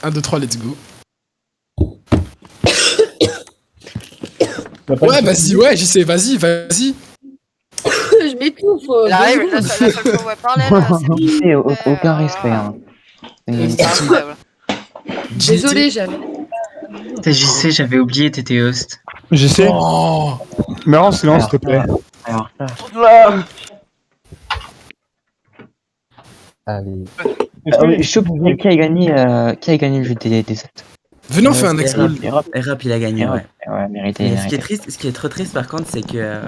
1, 2, 3, let's go. Ouais, vas-y, ouais, j'y sais, vas-y. Je m'étouffe. Il arrive, la seule fois où elle parlait, là, Et aucun respect. Hein. c'est incroyable. Désolé, j'avais. JC, j'avais oublié, t'étais host. JC, Oh, meurs en silence, s'il te plaît. Alors ça. Allez. Choup, qui a gagné le jeu des 7? venez, on fait un next ball. Rap, il a gagné, ouais. Ouais, mérité. Mais ce qui est trop triste par contre, c'est que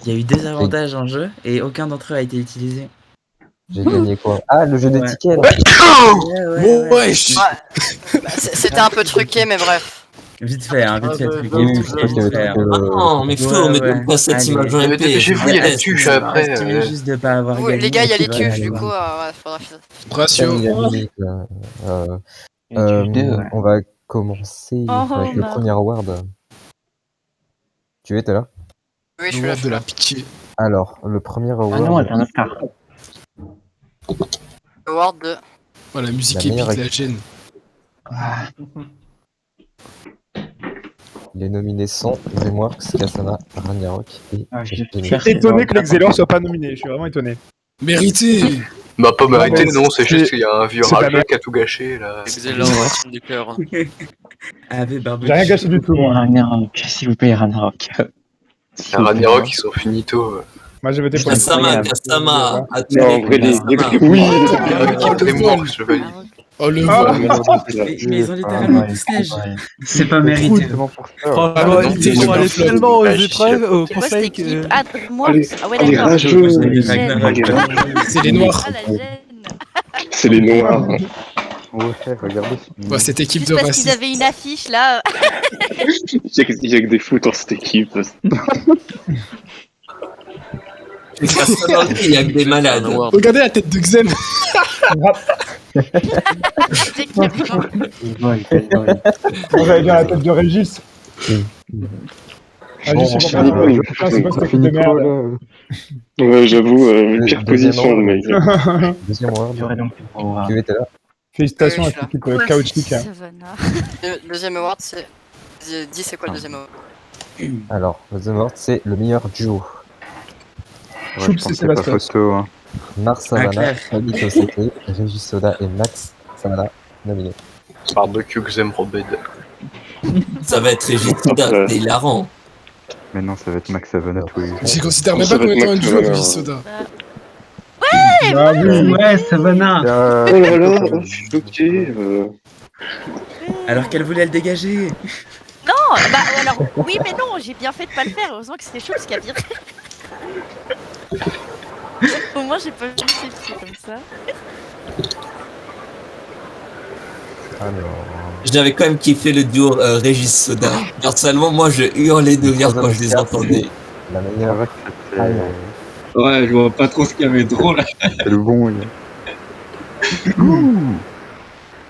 il y a eu des avantages en jeu et aucun d'entre eux a été utilisé. J'ai gagné quoi? Ah, le jeu des tickets là. Ouais. C'était un peu truqué, mais bref. Vite fait, hein, vite fait. Non, mais Flo, on met pas cette image en MP. J'ai vu, il y a la tuche après. Juste de pas avoir gagné. Les gars, il y a les tuches, du coup, ouais, faudra faire. Ratio. On va commencer avec le premier award. Tu es là? Oui, je suis là. De la pitié. Alors, le premier award. Ah non, c'est un Oscar. Award de. Oh, la musique La épique, meilleure la gêne. Les nominés sont Dreamworks, Kasama, Ragnarok et je Je suis étonné que l'Excellor soit pas nominé, je suis vraiment étonné. Mérité. Bah, pas mérité, Ouais, non, c'est juste qu'il y a un vieux c'est pas rageux mal. qui a tout gâché, là. Excellent, team du cœur. Avec barbecue. J'ai rien gâché du tout. Moi, Ragnarok, s'il vous plaît, Ragnarok. Un Ragnarok, ils sont finito. Moi j'ai voté pour Kasama. Non, en vrai, Oui, l'équipe Dreamworks, je valide. Oh, le Ah. vol. Mais ils ont littéralement tous neige. C'est pas mérité. Ah, Ils sont allés tellement aux épreuves, au conseil que... Ah, moi Ah ouais, d'accord. rageux. C'est les noirs. Ah, la gêne. C'est les noirs. Ouais, regardez. Ouais, cette équipe Juste de parce qu'ils racistes. avaient une affiche là. Il y a que des foot dans cette équipe. Il y a que des malades. Regardez la tête de Xen. C'est qui a pris Moi j'allais dire la tête de Régis. Ah, je sais pas, c'est pas cette équipe de merde. Ouais, j'avoue, pire position, le mec. Deuxième award. Tu es là? Félicitations à Oui, cette je suis équipe chaotique. Savannah. Deuxième award, c'est. Dis, c'est quoi le deuxième award? Alors, le deuxième award, c'est le meilleur duo. Choup, c'est Sébastien. Mars Savannah, Fabito Sete, Régis Soda et Max Savannah nominés. Barbecue Xem Robed. Ça va être Régis Soda, c'est hilarant. Mais non, ça va être Max Savannah tous les jours. Je considère même pas comme étant un duo avec Régis Soda. Ouais, Savannah. Oh là là, je suis choqué. Alors qu'elle voulait le dégager. Non, bah alors, oui, mais non, j'ai bien fait de pas le faire. Heureusement que c'était chaud parce qu'il y a viré. Au moins, j'ai pas vu ces filles comme ça. Alors... J'avais quand même kiffé le duo Régis Soda. Personnellement, moi je hurlais de rire quand je les entendais. La meilleure. Ouais, je vois pas trop ce qu'il y avait de drôle. C'est le bon.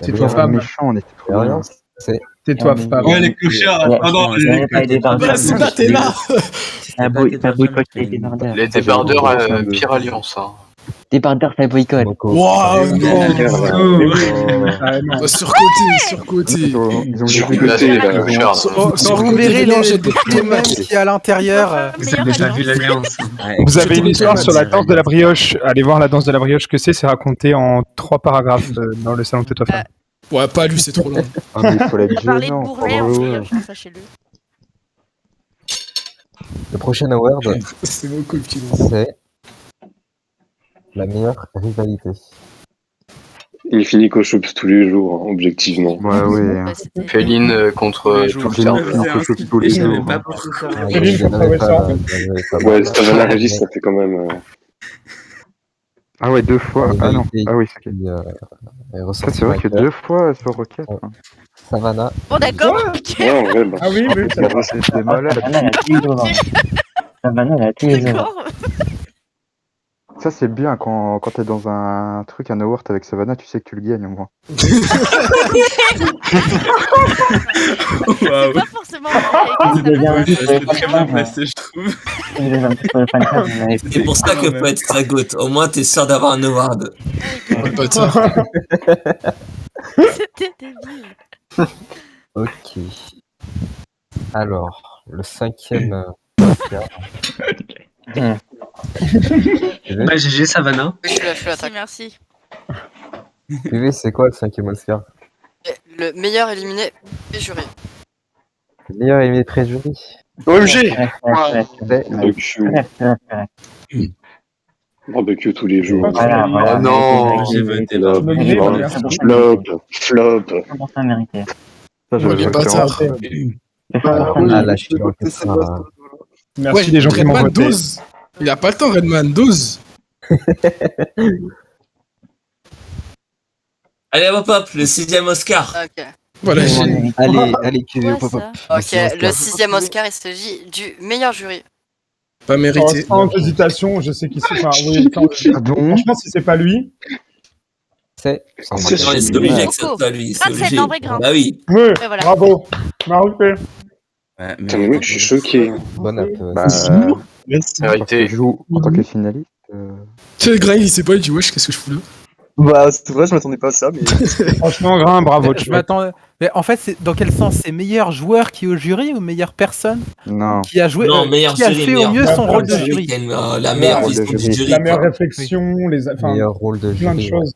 C'est toi, femme. Méchant, on était trop bien. C'est toi, femme. Ouais, les clochards. Pardon, Soda, t'es là. T'as boycotté les débardeurs. Les débardeurs, pire alliance, hein. Débardeurs, ça boycotte. Waouh, non. Surcoté. Ils ont Surcoté, là, Charles. Vous verrez les mêmes qu'il y a à l'intérieur. Vous avez pas vu l'alliance. Vous avez une histoire sur la danse de la brioche. Allez voir la danse de la brioche que c'est raconté en 3 paragraphes dans le salon Tais-toi femme. Ouais, pas lui, c'est trop long. Ah, mais il faut la Parler de bourrelet en brioche, sachez-le. Le prochain award, C'est mon copine. c'est la meilleure rivalité. Il finit qu'au Choups tous les jours, hein, objectivement. Ouais, oui. Bah, c'était- Féline contre tout le cerveau. Je savais pas pourquoi ça. Ouais, Savannah Régis, ça fait quand même. Ah ouais, 2 fois. Ah non. Ah oui, c'est Ça, c'est vrai que 2 fois sur Rocket. Savannah. Bon, d'accord. Ouais, en vrai, bah. Ah oui, oui. C'est malade. Savannah, elle a tous les œuvres. D'accord. Ça, c'est bien quand t'es dans un truc, un award avec Savannah, tu sais que tu le gagnes au moins. C'est pas forcément C'est pour ça que peut être sa goutte. Au moins, t'es sûr d'avoir un award. C'était débile. Ok. Alors, le 5e Oscar. Bah, GG, Savannah. Oui, je suis là, Si, merci. PV, c'est quoi le 5e Oscar? Le meilleur éliminé des jurys. Le meilleur aimé pré-jury. OMG. Barbecue tous les jours. Oh non. J'ai voté Flop. Comment ça mérité? Ça, j'avais Les pas bâtards. Ah, là, je suis en fait ça. Merci Ouais, des gens qui m'ont Redman, voté. 12. Il a pas le temps, Redman, 12. Allez, hop hop, le 6e Oscar. Ok. Voilà, j'ai. Allez, QV, Quoi, hop, hop. ça Ok, le 6e Oscar, il s'agit du meilleur jury. Pas mérité. Sans hésitation, je sais qui c'est. Enfin, oui, franchement, si c'est pas lui. C'est Non, c'est obligé que ça soit lui. C'est 27 obligé. en vrai grand. Bah oui. Oui, Et voilà. bravo. Maroupé. Ouais, Putain, mais mec, je suis choqué. Bon app. Bah, Mérité. tu joues en tant que finaliste. Tu sais, Greg, il sait pas, il dit wesh, qu'est-ce que je fous là? Bah, c'est vrai, je m'attendais pas à ça, mais. Franchement, Grain, bravo. Je m'attends. Mais en fait, c'est dans quel sens? C'est meilleur joueur qui est au jury ou meilleure personne Non. qui a joué, Non, meilleur qui a jury, fait au mieux meilleur son rôle de jury. jury? Qui a la meilleure rôle de vision du jury. jury. La meilleure quoi. réflexion, les. Enfin, Meilleur rôle de plein de jury. choses.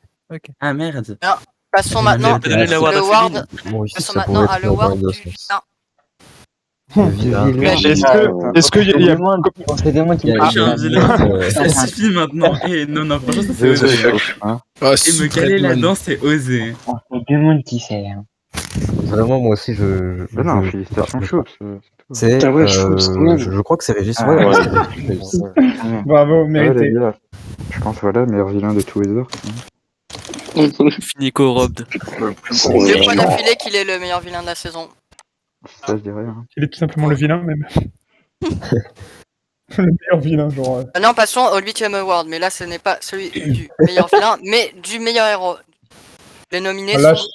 Ah merde. Passons maintenant Je vais donner à l'award à l'award. Bon, ici, Passons ça maintenant pourrait à être dans l'award les deux du sens. vilain. Le vilain. Est-ce qu'il y a. C'est des mots qui Il y a- Je suis un il y vilain. a- Ça suffit maintenant. Et non, non, franchement, ça c'est Deux osé. Oscars, hein. Ah, Et me super caler Redman. là-dedans, c'est osé. du monde qui sait. Hein. Vraiment, moi aussi, Mais non, félicitations, Choups. C'est. Putain, ouais, Choups, quand même. Je crois que c'est Régis. Ah, Ouais, ouais. c'est Régis. Bravo, Ouais, mérité. les gars. Je pense, voilà, meilleur vilain de tous les heures. Finico Robbed. Deux fois d'affilée qu'il est le meilleur vilain de la saison. Ça, je dirais. Hein. Il est tout simplement le vilain, même. Le meilleur vilain, genre. Non, passons au 8e award, mais là ce n'est pas celui du meilleur vilain, mais du meilleur héros. Les nominés Là, sont...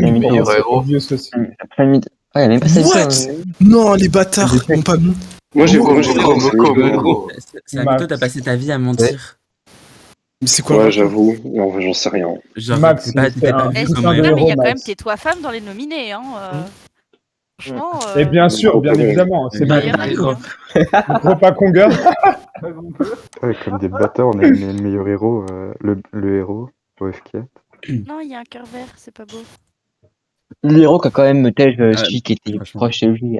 Meilleur héros. obvious aussi. Après, ouais, il y a même pas cette What? Non, les bâtards m'ont pas mis. Moi, j'ai Moko. Samito, t'as passé ta vie à mentir. Mais c'est quoi? Ouais, j'avoue. En vrai, j'en sais rien. Genre, Max, t'es pas c'est un vu putain comme de un Non, héros. mais il y a quand Max. même tes trois femmes dans les nominés. Hein. Franchement. Et bien sûr, bien évidemment. C'est bah, bien. y en a qui, hein. Gros pas Conga. Ouais, comme des bâtards, on a mis le meilleur héros, le héros, OF4. Non, il y a un cœur vert, c'est pas beau. L'héros qui a quand même tel celui qui était franchement. proche de lui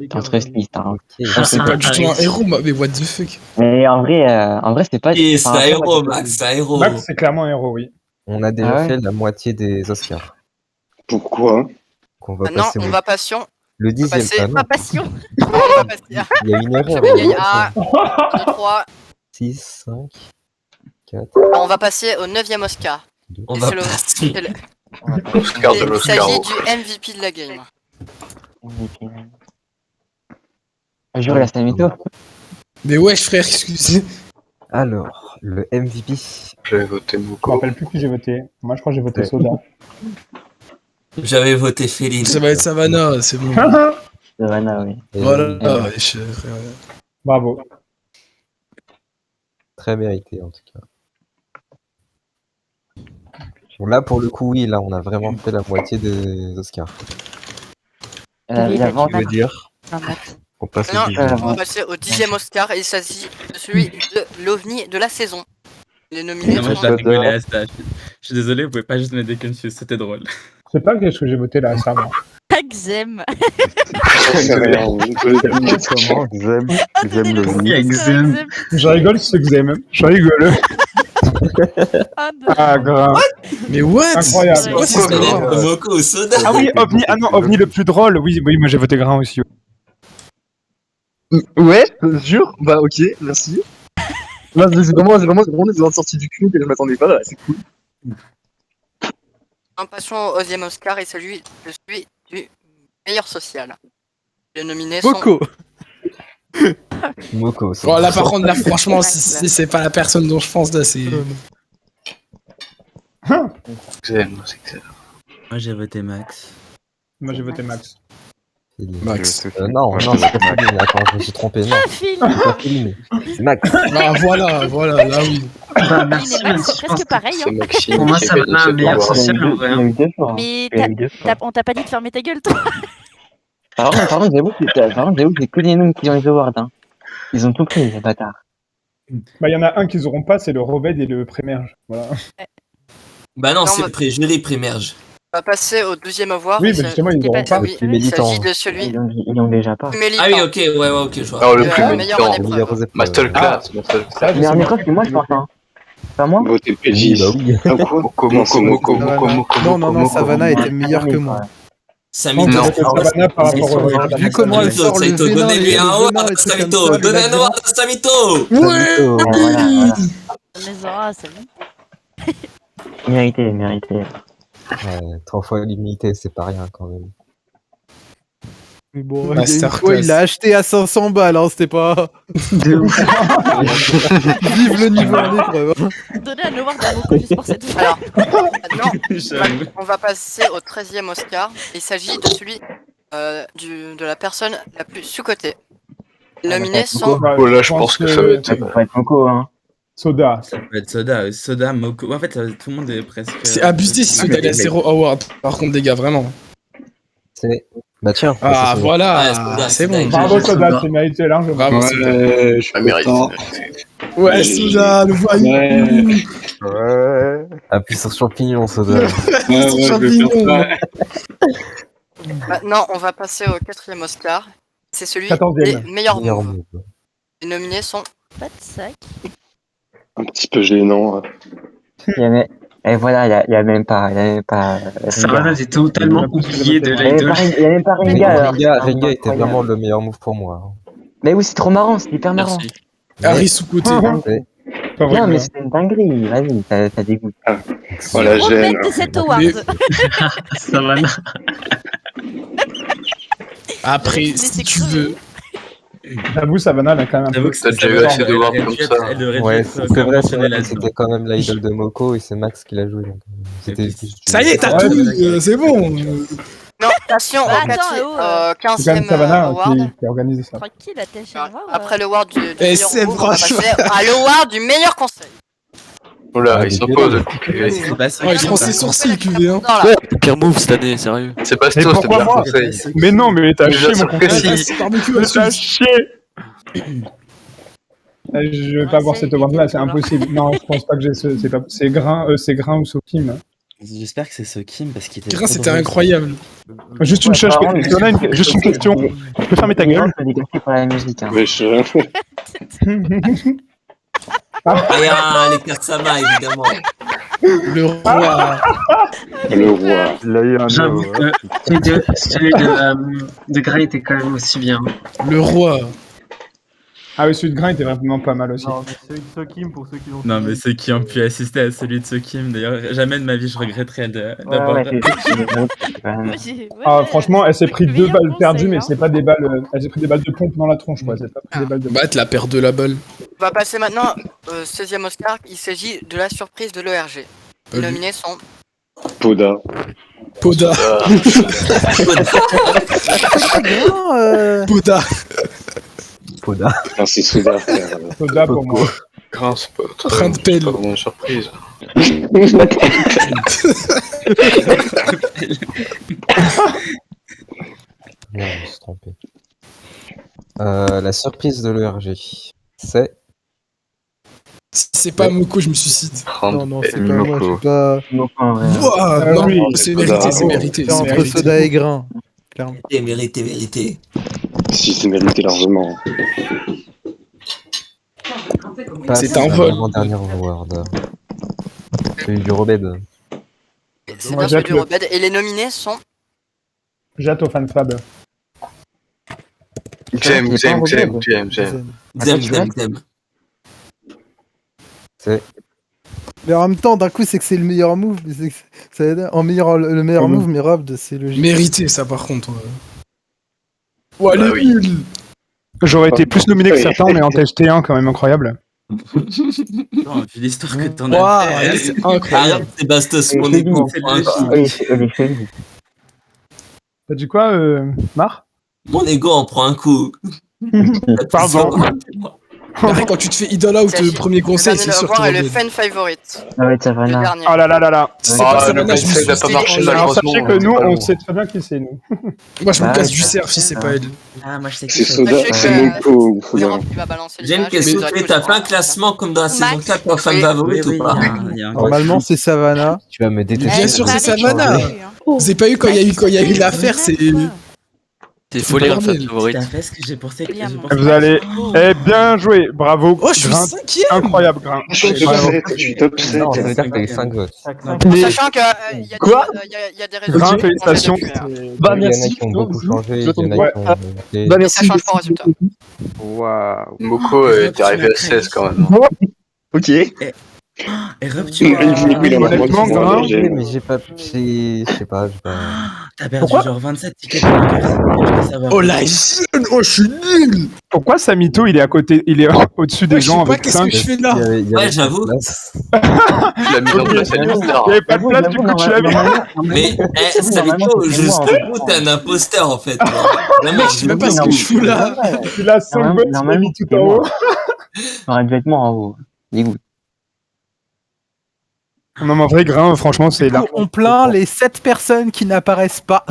dans ce liste. Hein. Ah, c'est pas du tout un héros, mais what the fuck? Mais en vrai, c'est pas. Et c'est enfin, un après, héros, moi, Max, c'est un héros. Max, c'est clairement un héros, oui. On a déjà Ah ouais. fait la moitié des Oscars. Pourquoi? Qu'on va Maintenant, passer on au- va passion. Le 10e. passer- Ah non, Ma passion. On va passer. il y a une erreur. Il y a 1, 2, 3. 6, 5, 4. On va passer au 9e Oscar. On Et va c'est le- passer. c'est le- Oscar de Il l'Oscar. s'agit du MVP de la game. je la Samito. Mais wesh, frère, excusez. Alors, le MVP. J'avais voté Je me Moko. rappelle plus qui j'ai voté. Moi, je crois que j'ai voté Ouais. Soda. J'avais voté Féline. Ça va être Savannah, c'est bon. Savannah, oui. Et Voilà, il est wesh, frère. Bravo. très mérité, en tout cas. Bon, là, pour le coup, oui, là, on a vraiment fait la moitié des Oscars. L'avant, Je veux dire, Non, Max. on passe Non, au 10e. on va passer au 10e Oscar et il s'agit de celui de l'OVNI de la saison. Les nominés Non, moi, sont... je dois rigoler à ça. Je suis désolé, vous pouvez pas juste mettre des confus, c'était drôle. Je sais pas qu'est-ce que j'ai voté là, ça va. Xem. J'en sais rien. Comment Xem le vie. Je rigole, c'est que vous avez même. Je rigole. Ah, grave. Mais what? Incroyable. C'est quoi C'est ces quoi, scores? Moko au soda. Ah oui, OVNI, ah non, OVNI le plus drôle. Oui, oui, moi j'ai voté Grain aussi. Ouais, jure. Bah, ok, merci. Là, c'est vraiment des sorties du cul que je m'attendais pas, là, c'est cool. En passant au 11e Oscar et celui du meilleur social. Les nominés sont... Moko. Moko, c'est Bon, là, par contre, là, franchement, si c'est pas la personne dont je pense, là, c'est. Xen, c'est Xen. Moi, j'ai voté Max. Moi j'ai voté Max. Max. Non, c'est pas Féline, attends, je me suis trompé. Non, c'est pas Féline, c'est Max. Ah, voilà, là oui. Féline et Max, c'est presque pareil. C'est Hein. Maxime. Pour moi, qui ça avait va un cette meilleur award. social en vrai. Il y en a eu deux fois. Mais Il y en a eu deux fois. on t'a pas dit de fermer ta gueule, toi. Pardon, j'avoue que c'est que les noms qui ont les awards. Hein. Ils ont tout pris, les bâtards. Bah, il y en a un qu'ils auront pas, c'est le Roved et le Prémerge. Voilà. Bah non, Non, c'est mais- le pré-gelé prémerge. On va passer au deuxième avoir. Oui, et mais ça- justement, ils c'était auront pas- pas. oui, plus il militant. s'agit de celui Ils ont déjà pas. plus militant. Ah oui, ok, ouais, je vois. Alors, le plus meilleur militant. en Les épreuve. meilleures épreuves. Masterclass. Ça, je Mais en sais épreuve, c'est moi, je pense. Hein. Pas moi. Votez Oui, PJ. bah oui. Ah, quoi Non, Savannah était meilleur que moi. Samito. pas. Savannah par rapport au Roved. Vu comment elle sort le Samito, venin, donnez-lui un le award, venin et tout comme Samito. ça, Donnez le un award à Samito. Samito. Voilà. Mais Zora, c'est bon. Mérité. Ouais, 3 fois l'immunité, c'est pas rien quand même. Mais bon, Masterclass. il l'a acheté à 500 balles, hein, c'était pas. De ouf. Vive le niveau en épreuve. Hein. Donnez un award à Moko juste pour cette fois. Alors, maintenant, J'avoue. on va passer au 13e Oscar. Il s'agit de celui de la personne la plus sous-cotée. Les nominés sont Bah, Oh là, je pense que ça va être. Ça peut pas être Moko, hein. Soda. Ça peut être Soda, Moko. En fait, tout le monde est presque. C'est abusé si Soda il a 0 award. Par contre, les gars, vraiment. C'est. Bah tiens. Ah, Ouais, voilà, Soda, c'est Soda, bon. Bravo Soda, c'est mérité largement. Bravo, Soda. Je suis Ah, mérite. content. Ouais, Soda, le voyou. Ouais. Appuie sur champignon, Soda. Son champignon. Maintenant, on va passer au 4e Oscar. C'est celui 14e. des meilleurs Meilleur moves. move. Les nominés sont Pas de sac. Un petit peu gênant. Et voilà, il y a même pas. Savannah, j'ai totalement oublié de Il y a l'idole. même pas Ringa. alors. Ringa était vraiment le meilleur move pour moi. Mais oui, c'est trop marrant, c'est hyper marrant. Merci. Harry sous-côté. C'est- Pas vrai, Non, mais quoi. c'est une dinguerie. Vas-y, ça dégoûte. Oh la gêne. Remettre cet award. Savannah. Après, Mais si c'est tu crevé. veux. J'avoue, Savannah, elle a quand même un J'avoue peu. que T'as déjà eu assez de voir comme ça. Elle devrait Ouais, être c'est vrai, conventionnelle là-dedans. c'était quand même l'idole de Moko et c'est Max qui l'a joué. Donc, c'était puis, juste- Ça y est, t'as Ouais, tout eu, c'est bon. non, passion Bah, au attends, 15e C'est quand même Savannah award. qui a organisé ça. Tranquille, attaché à voir. Après l'award du Eh, meilleur c'est move, on va franchement- passer à l'award du meilleur conseil. Oh là, Ah, il des s'impose. C'est pas ça. Oh, il prend ses sourcils, QV. Hein. Dans la- Pire move cette année, sérieux. C'est pas Mais Stos, c'était pourquoi bien moi conseil. Mais non, mais t'as Mais chié, bien mon sûr que conseil. si. C'est barbecue T'as ensuite. chié. Je vais pas voir cette award là, c'est impossible. Non, je pense pas que j'ai ce. C'est Grain ou Sokim. J'espère que c'est Sokim parce qu'il était. Grain, trop c'était drôle. incroyable. Juste une chose, juste une question. Tu peux fermer ta gueule? C'est dégoûté par la musique. Hein. Mais je... Ah, les Katsama, évidemment. Le roi. Le roi. Il a eu un J'avoue no, que celui de Grey était quand même aussi bien. Le roi. Ah oui, celui de Grain était vraiment pas mal aussi. Non, mais celui de Sokim, pour ceux qui l'ont Non, suivi. mais ceux qui ont pu assister à celui de Sokim, d'ailleurs, jamais de ma vie je regretterais d'avoir. Ah, franchement, elle s'est pris Le 2 meilleur balles perdues, conseil, mais hein. c'est pas des balles. Elle s'est pris des balles de pompe dans la tronche, quoi. C'est pas pris des balles de. Bah, la perte de la balle. On va passer maintenant au 16e Oscar. Il s'agit de la surprise de l'ORG. Les nominés sont Poda. Poda. Poda. Poda. Ah, c'est Soda, frère. Soda pour moi. Grâce, pas Train de pelle. pas vraiment une surprise. Non, je me suis trompé. La surprise de l'ERG, c'est. C'est pas Moko, je me suicide. Non, c'est pas moi, je suis pas. Ouah, non, oui. c'est mérité, c'est mérité. C'est entre Soda et Grain. Clairement. Mérité. Si, c'est mérité largement. C'est un vol. Dernier award. Celui du Robed. C'est bien celui du Robed. Et les nominés sont Jette au fanfab. J'aime. C'est. Mais en même temps, d'un coup, c'est que c'est le meilleur move. Mais c'est que le meilleur move, mais Rob, c'est logique. Mérité, ça, par contre. Ouais, elle est nulle. J'aurais été plus nominé que certains, mais en THT1 quand même incroyable. Non, vu l'histoire que t'en Waouh, as fait. c'est incroyable. Arrête, c'est Bastos, mon époux. T'as dit quoi, Mar? Mon ego en prend un coup. Pardon. Pareil, quand tu te fais idol out, le premier conseil, c'est sûr que tu et le reviens. fan favorite. Ah ouais, Le Savannah. dernier. Oh là là là là. Si c'est pas Ah, le Savannah, je me conseil n'a pas suis marché, dit, Alors malheureusement. sachez que nous, on sait très bien qui c'est, nous. Moi, je me Bah, casse ouais, du cerf si c'est pas elle. Ah, moi je sais que C'est c'est. Soda, Sachez c'est que- Moko. Soda. Europe qui va balancer J'aime l'image, que mais s'il vous aurez plaît, tous t'as les pas un points. classement comme dans la saison Max. 4 en fan Oui. favorite Oui, ou pas? il y a un Normalement, c'est Savannah. Tu vas me détester. Bien sûr, c'est Savannah. Hein. Vous avez pas eu quand il y a eu l'affaire, c'est. T'es faut lire le fan bordel. favorite. Tout à fait ce que j'ai pensé. Bien, j'ai mon pensé- Vous allez. Eh, bien joué. Bravo. Oh, je suis Grain. 5ème. Incroyable, Grain. Je suis top 7, je suis top 7. Non, ça veut dire que t'as eu 5 votes. En sachant que il y a Quoi y a des résultats. Grain, qui félicitations. ont changé depuis, hein. Bah, Il y en a merci. qui ont beaucoup changé, il y en a qui ont Ouais. été- Bah, Mais ça merci. change pas au résultat. Waouh. Moko est arrivé à 16 quand même. Ok. Et rupture. Il en a Honnêtement, moins Grain, de Mais j'ai pas. Je sais pas. j'ai pas- T'as perdu Pourquoi genre 27 tickets pour le je veux savoir. Oh la jeune, oh, je suis nul. Pourquoi Samito, il est à côté, il est au-dessus des Ouais, je sais gens pas avec qu'est-ce 5 que je fais Il y là. avait- il y Ouais, avait j'avoue. pas de place. Tu l'as mis dans place à Il n'y avait pas de place, du coup, tu l'avais. Mais, Salito, jusqu'au bout, t'es un imposteur en fait. Mec, je sais même pas ce que je fous là. Il a 5 votes, il l'a mis tout en haut. Ça aurait dû être moi en haut. Dégoût. Non, mais en vrai, Grain, franchement, c'est là. On plaint les 7 personnes qui n'apparaissent pas.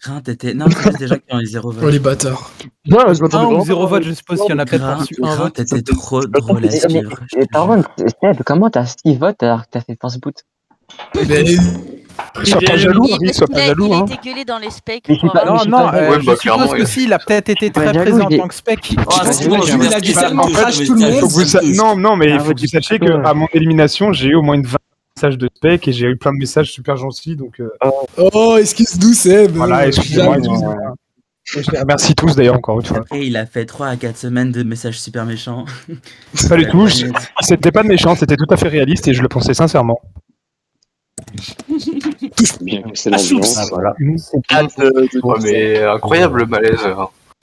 Grain, t'étais. Non, c'est déjà qui ont eu 0 Oh vote. les bâtards. Ouais, je 1 m'attendais ou vraiment 0 pas. vote, je suppose qu'il y en a peut-être Grain, reçu un Grain, vote. t'étais trop drôle à suivre. Et par contre, Seb, comment t'as 6 votes alors que t'as fait force boot? Mais Sois pas jaloux, Harry, sois pas Il jaloux, a hein. été gueulé dans les specs. Mais je sais pas- Non, mais je non, sais pas- Ouais, je bah, suppose clairement, que ouais. si, il a peut-être été très Ouais, présent en j'avoue, tant que spec. Oh, c'est bon, bon, je vais la dire tellement crash tout le monde. Faut que vous sa- Non, mais il Ah, faut ouais, que vous je sais sachiez pas, ouais. qu'à mon élimination, j'ai eu au moins une 20 messages de spec et j'ai eu plein de messages super gentils. Donc oh, excuse-nous Seb. voilà, excusez-moi. J'abuse. Et je les remercie tous d'ailleurs, encore une fois. Après, il a fait 3 à 4 semaines de messages super méchants. Pas du tout, c'était pas méchant, c'était tout à fait réaliste et je le pensais sincèrement. Bien, c'est l'ambiance. Ah, voilà. Ouais, mais incroyable le malaise.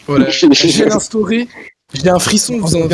Voilà. J'ai l'instauré. J'ai un frisson, vous en